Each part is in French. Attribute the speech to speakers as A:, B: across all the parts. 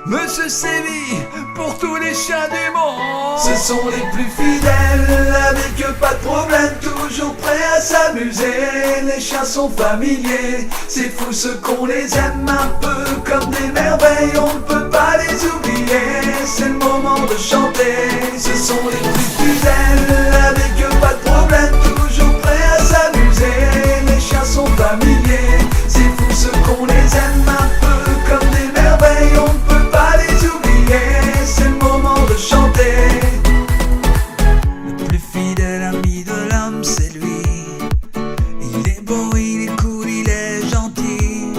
A: Monsieur Séville, pour tous les chiens du monde.
B: Ce sont les plus fidèles, avec pas de problème, toujours prêts à s'amuser. Les chiens sont familiers, c'est fou ce qu'on les aime, un peu comme des merveilles, on ne peut pas les oublier. C'est le moment de chanter, ce sont les plus fidèles, avec pas de problème, toujours prêts à s'amuser. Les chiens sont familiers, c'est fou ce qu'on les aime, un peu comme des merveilles, on ne peut pas les oublier. C'est le moment de chanter.
A: Le plus fidèle ami de l'homme, c'est lui. Il est beau, il est cool, il est gentil.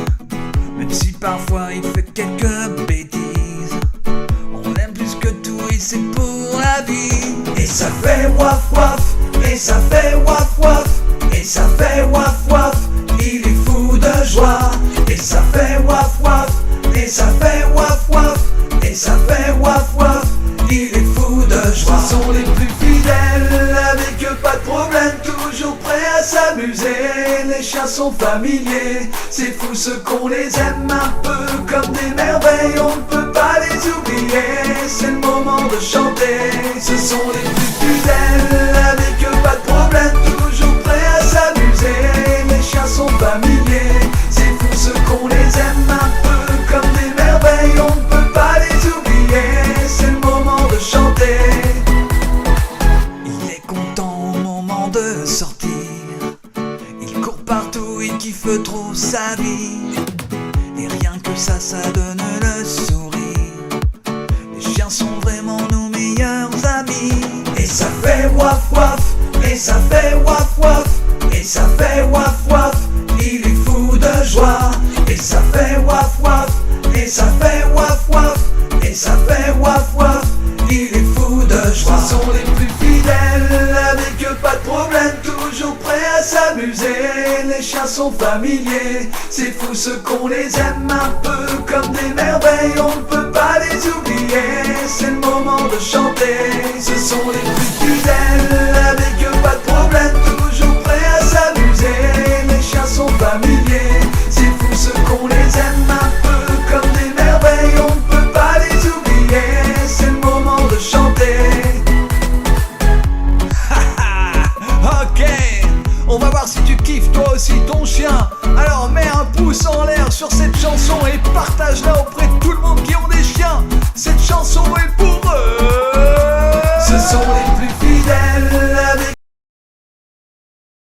A: Même si parfois il fait quelques bêtises, on l'aime plus que tout et c'est pour la vie.
B: Et ça fait waf waf, et ça fait waf waf, et ça fait waf waf, il est fou de joie. Et ça fait waf waf, et ça fait waf waf, et ça fait waf waf, il est fou de joie. Ce sont les plus fidèles, avec pas de problème, toujours prêts à s'amuser. Les chiens sont familiers, c'est fou ce qu'on les aime, un peu comme des merveilles, on ne peut pas les oublier. C'est le moment de chanter, ce sont les plus fidèles, avec pas de problème, toujours prêts à s'amuser. Les chiens sont familiers, c'est fou ce qu'on les aime, un peu comme des merveilles, on ne peut pas les oublier. C'est le moment de chanter.
A: Il est content au moment de sortir, il court partout, il kiffe trop sa vie. Et rien que ça donne le sourire. Les chiens sont vraiment nos meilleurs amis.
B: Et ça fait waf waf, et ça fait waf waf, et ça fait waf waf, il est fou de joie. Et ça fait waf waf, et ça fait waf waf, et ça fait waf waf, il est fou de joie. Ce sont les plus fidèles, avec pas de problème, toujours prêts à s'amuser. Les chiens sont familiers, c'est fou ce qu'on les aime, un peu comme des merveilles, on ne peut pas les oublier. C'est le moment de chanter, ce sont les plus fidèles, avec pas de problème, toujours prêts à s'amuser. Les chiens sont familiers, c'est fou ce qu'on les aime, un peu comme des merveilles, on ne peut pas les oublier. C'est le moment de chanter.
A: Ok, on va voir si tu kiffes toi aussi ton chien. Alors mets un pouce en l'air sur cette chanson et partage-la auprès de tout le monde qui ont des chiens. Cette chanson est pour eux.
B: Ce sont les